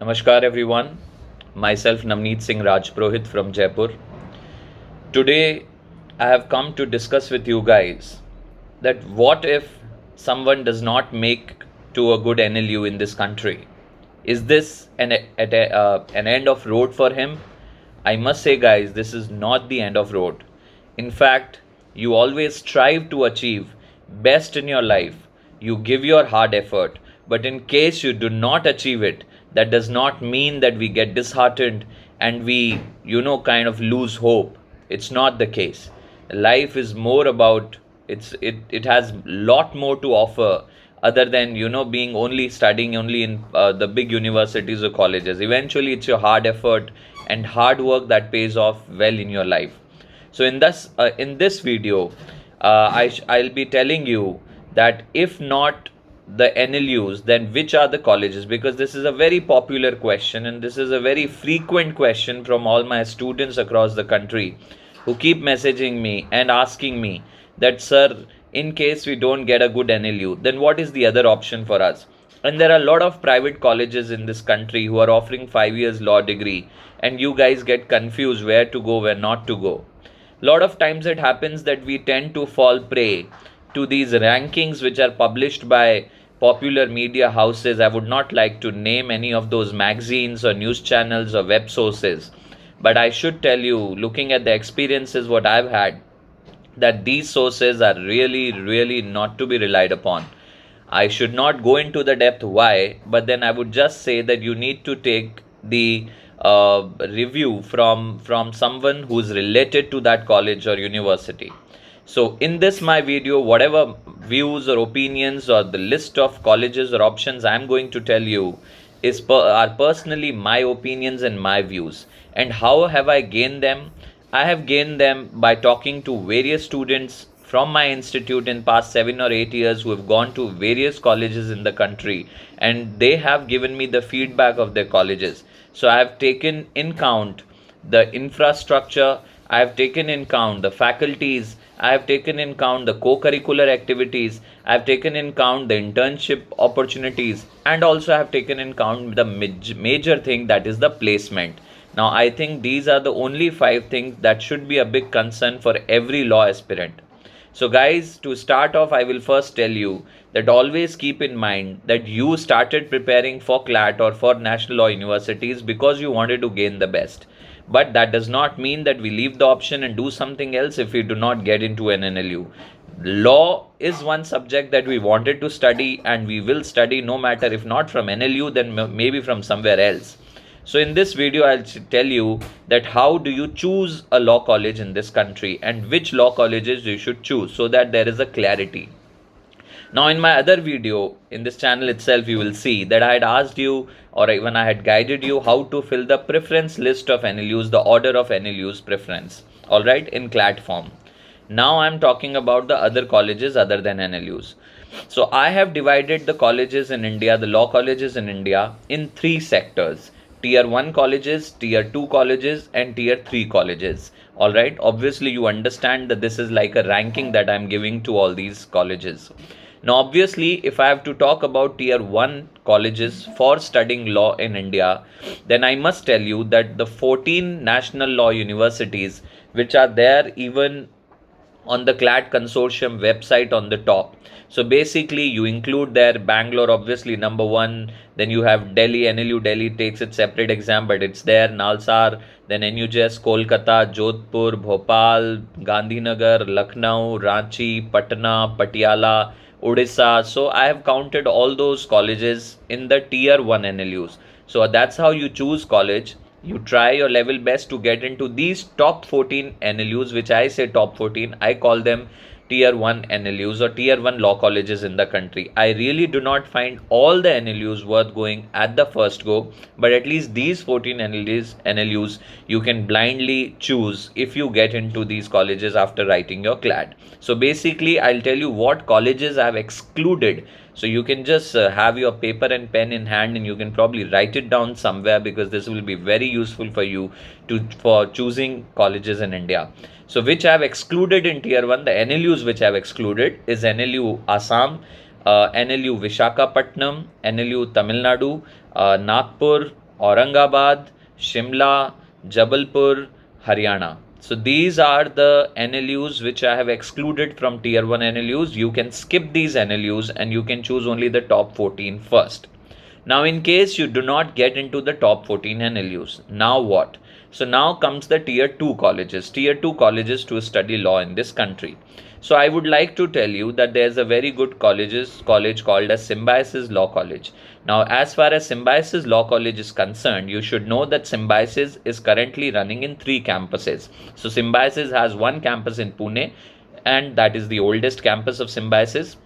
Namaskar everyone, myself Navneet Singh Rajpurohit from Jaipur. Today I have come to discuss with you guys that what if someone does not make to a good NLU in this country? Is this an end of road for him? I must say guys, this is not the end of road. In fact, you always strive to achieve best in your life. You give your hard effort, but in case you do not achieve it, that does not mean that we get disheartened and we, kind of lose hope. It's not the case. Life is more about it has lot more to offer other than being only studying only in the big universities or colleges. Eventually it's your hard effort and hard work that pays off well in your life. So in this video, I'll be telling you that if not the NLUs, then which are the colleges? Because this is a very popular question and this is a very frequent question from all my students across the country who keep messaging me and asking me that, sir, in case we don't get a good NLU, then what is the other option for us? And there are a lot of private colleges in this country who are offering 5 years law degree, and you guys get confused where to go, where not to go. Lot of times it happens that we tend to fall prey to these rankings which are published by popular media houses. I would not like to name any of those magazines or news channels or web sources, but I should tell you, looking at the experiences what I've had, that these sources are really not to be relied upon. I should not go into the depth why, but then I would just say that you need to take the review from someone who's related to that college or university. So in this my video, whatever views or opinions or the list of colleges or options I'm going to tell you are personally my opinions and my views. And how have I gained them? I have gained them by talking to various students from my institute in past 7 or 8 years who have gone to various colleges in the country, and they have given me the feedback of their colleges. So I have taken in count the infrastructure, I have taken in count the faculties, I have taken in count the co-curricular activities, I have taken in count the internship opportunities, and also I have taken in count the major thing, that is the placement. Now, I think these are the only 5 things that should be a big concern for every law aspirant. So, guys, to start off, I will first tell you that always keep in mind that you started preparing for CLAT or for national law universities because you wanted to gain the best. But that does not mean that we leave the option and do something else if we do not get into an NLU. Law is one subject that we wanted to study and we will study, no matter if not from NLU, then maybe from somewhere else. So in this video, I'll tell you that how do you choose a law college in this country and which law colleges you should choose, so that there is a clarity. Now in my other video in this channel itself, you will see that I had asked you, or even I had guided you, how to fill the preference list of NLUs, the order of NLUs preference, alright, in CLAT form. Now I'm talking about the other colleges other than NLUs. So I have divided the colleges in India, the law colleges in India, in 3 sectors: tier 1 colleges, tier 2 colleges, and tier 3 colleges. Alright, obviously you understand that this is like a ranking that I'm giving to all these colleges. Now obviously, if I have to talk about tier 1 colleges for studying law in India, then I must tell you that the 14 national law universities which are there even on the CLAT consortium website on the top. So basically you include there Bangalore, obviously number 1, then you have Delhi, NLU Delhi takes its separate exam, but it's there, Nalsar, then NUJS, Kolkata, Jodhpur, Bhopal, Gandhinagar, Lucknow, Ranchi, Patna, Patiala, Odisha. So I have counted all those colleges in the tier 1 NLUs. So that's how you choose college. You try your level best to get into these top 14 NLUs, which I say top 14, I call them tier 1 NLUs or tier 1 law colleges in the country. I really do not find all the NLUs worth going at the first go, but at least these 14 NLUs you can blindly choose if you get into these colleges after writing your CLAT. So basically I'll tell you what colleges I have excluded. So you can just have your paper and pen in hand and you can probably write it down somewhere, because this will be very useful for you for choosing colleges in India. So which I have excluded in tier 1, the NLUs which I have excluded is NLU Assam, NLU Vishakhapatnam, NLU Tamil Nadu, Nagpur, Aurangabad, Shimla, Jabalpur, Haryana. So these are the NLUs which I have excluded from tier 1 NLUs. You can skip these NLUs and you can choose only the top 14 first. Now, in case you do not get into the top 14 NLUs, now what? So now comes the tier 2 colleges, to study law in this country. So I would like to tell you that there's a very good college called as Symbiosis Law College. Now, as far as Symbiosis Law College is concerned, you should know that Symbiosis is currently running in 3 campuses. So Symbiosis has one campus in Pune, and that is the oldest campus of Symbiosis,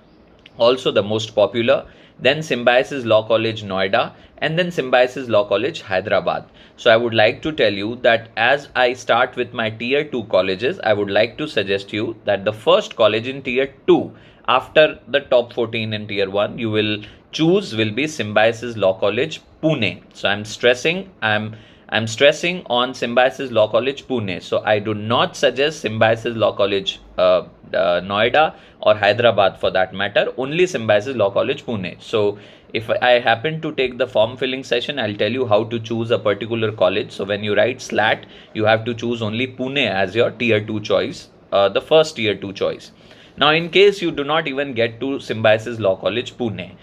also the most popular. Then Symbiosis Law College Noida, and then Symbiosis Law College Hyderabad. So I would like to tell you that as I start with my tier 2 colleges, I would like to suggest you that the first college in tier 2 after the top 14 in tier 1 you will choose will be Symbiosis Law College Pune. So I'm stressing on Symbiosis Law College Pune. So I do not suggest Symbiosis Law College Noida or Hyderabad for that matter, only Symbiosis Law College Pune. So if I happen to take the form filling session, I'll tell you how to choose a particular college. So when you write SLAT, you have to choose only Pune as your tier 2 choice, the first tier 2 choice. Now, in case you do not even get to Symbiosis Law College Pune,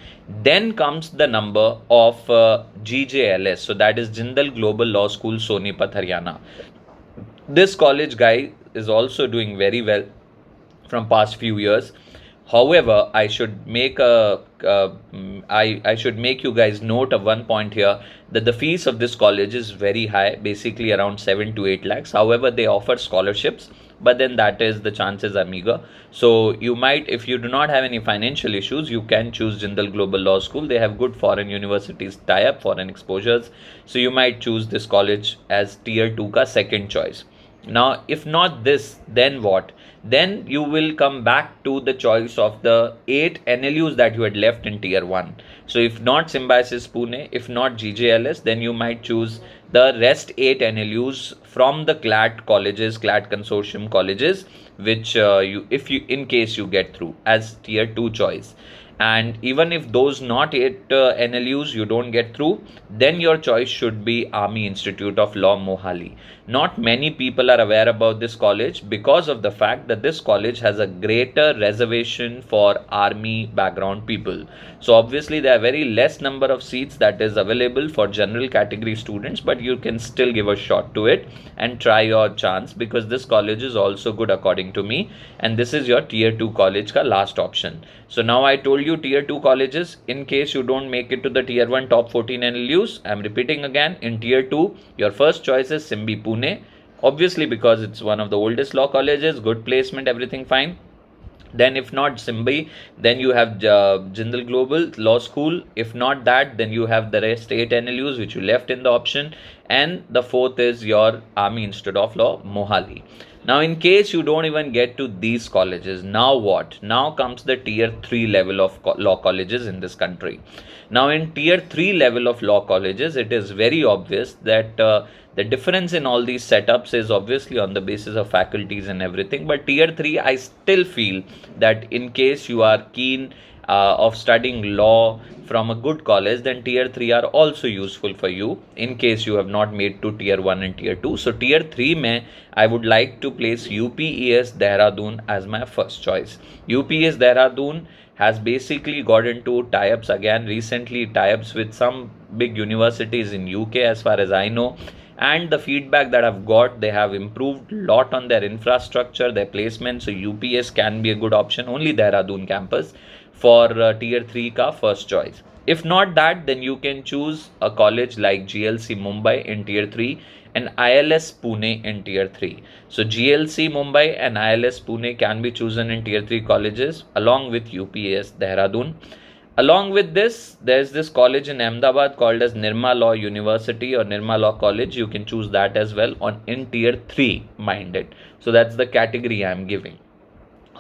then comes the number of GJLS. So that is Jindal Global Law School, Sonipat, Haryana. This college, guy, is also doing very well from past few years. However, I should make I should make you guys note of one point here, that the fees of this college is very high, basically around 7 to 8 lakhs. However, they offer scholarships, but then that is, the chances are meager. So you might, if you do not have any financial issues, you can choose Jindal Global Law School. They have good foreign universities tie up, foreign exposures. So you might choose this college as tier 2 ka second choice. Now, if not this, then what? Then you will come back to the choice of the 8 NLUs that you had left in tier 1. So if not Symbiosis Pune, if not GJLS, then you might choose the rest 8 NLUs from the CLAT colleges, CLAT consortium colleges, which in case you get through as tier 2 choice. And even if those not 8 NLUs you don't get through, then your choice should be Army Institute of Law, Mohali. Not many people are aware about this college because of the fact that this college has a greater reservation for army background people. So obviously there are very less number of seats that is available for general category students, but you can still give a shot to it and try your chance, because this college is also good according to me, and this is your tier 2 college ka last option. So now I told you tier 2 colleges. In case you don't make it to the tier 1 top 14 NLUs, I'm repeating again, in tier 2 your first choice is Symbi Pune, obviously because it's one of the oldest law colleges, good placement, everything fine. Then if not Symbi, then you have Jindal Global Law School. If not that, then you have the rest 8 NLUs which you left in the option, and the fourth is your Army Institute of Law, Mohali. Now, in case you don't even get to these colleges, now what? Now comes the tier 3 level of law colleges in this country. Now, in tier 3 level of law colleges, it is very obvious that the difference in all these setups is obviously on the basis of faculties and everything. But tier 3, I still feel that in case you are keen of studying law from a good college, then tier 3 are also useful for you in case you have not made to tier 1 and tier 2. So tier 3 mein I would like to place UPES Dehradun as my first choice. UPES Dehradun has basically got into tie-ups again recently, tie-ups with some big universities in UK as far as I know. And the feedback that I've got, they have improved a lot on their infrastructure, their placement. So UPS can be a good option, only Dehradun campus for tier 3 ka first choice. If not that, then you can choose a college like GLC Mumbai in tier 3 and ILS Pune in tier 3. So GLC Mumbai and ILS Pune can be chosen in tier 3 colleges along with UPS Dehradun. Along with this, there's this college in Ahmedabad called as Nirma Law University or Nirma Law College. You can choose that as well on in tier 3 minded. So that's the category I'm giving.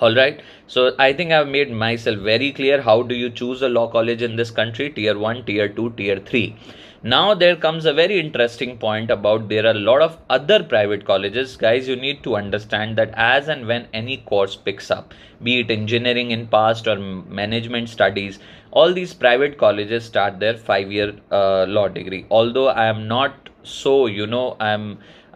Alright, so I think I've made myself very clear how do you choose a law college in this country, tier 1, tier 2, tier 3. Now there comes a very interesting point about there are a lot of other private colleges. Guys, you need to understand that as and when any course picks up, be it engineering in past or management studies all these private colleges start their 5 year law degree. Although I am not so,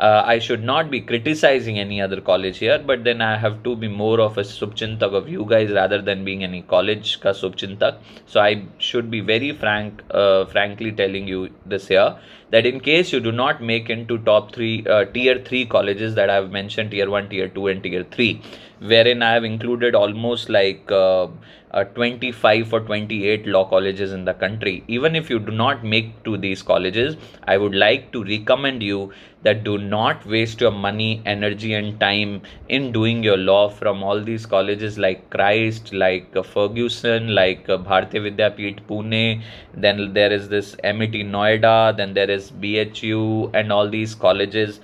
I should not be criticizing any other college here, but then I have to be more of a subchintak of you guys rather than being any college ka subchintak. So I should be very frankly telling you this here, that in case you do not make into top three tier three colleges that I have mentioned, tier one, tier two, and tier three, wherein I have included almost like 25 or 28 law colleges in the country. Even if you do not make to these colleges, I would like to recommend you that do not waste your money, energy, and time in doing your law from all these colleges like Christ, like Ferguson, like Bharatiya Vidyapeeth Pune. Then there is this MET Noida, then there is BHU, and all these colleges.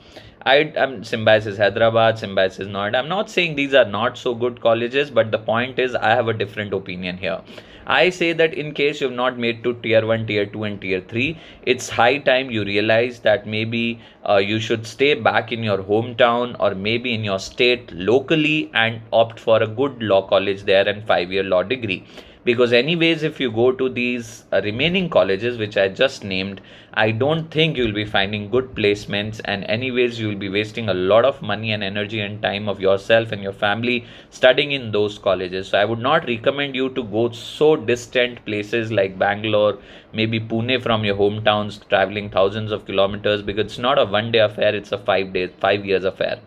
I'm Symbiosis Hyderabad, Symbiosis Noida. I'm not saying these are not so good colleges, but the point is, I have a different opinion here. I say that in case you've not made to tier 1, tier 2, and tier 3, it's high time you realize that maybe you should stay back in your hometown or maybe in your state locally and opt for a good law college there and 5 year law degree. Because anyways, if you go to these remaining colleges which I just named, I don't think you'll be finding good placements, and anyways you'll be wasting a lot of money and energy and time of yourself and your family studying in those colleges. So I would not recommend you to go so distant places like Bangalore, maybe Pune from your hometowns, traveling thousands of kilometers, because it's not a 1 day affair, it's a 5 years affair.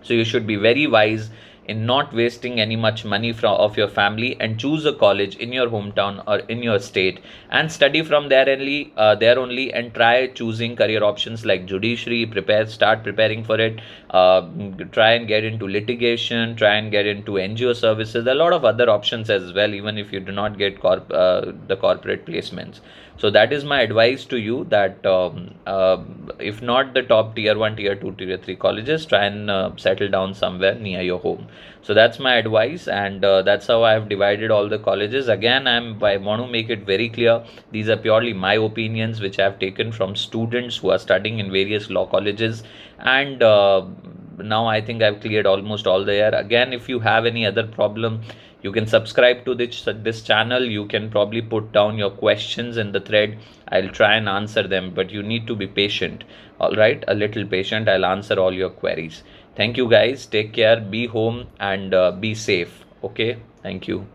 So you should be very wise in not wasting any much money of your family, and choose a college in your hometown or in your state and study from there only, and try choosing career options like judiciary. Start preparing for it. Try and get into litigation. Try and get into NGO services. A lot of other options as well, even if you do not get the corporate placements. So that is my advice to you, that if not the top tier 1, tier 2, tier 3 colleges, try and settle down somewhere near your home. So that's my advice, and that's how I have divided all the colleges. Again, I want to make it very clear, these are purely my opinions which I have taken from students who are studying in various law colleges. And now I think I've cleared almost all the air. Again, if you have any other problem, you can subscribe to this channel. You can probably put down your questions in the thread. I'll try and answer them, but you need to be patient. All right, a little patient. I'll answer all your queries. Thank you guys. Take care. Be home and be safe. Okay. Thank you.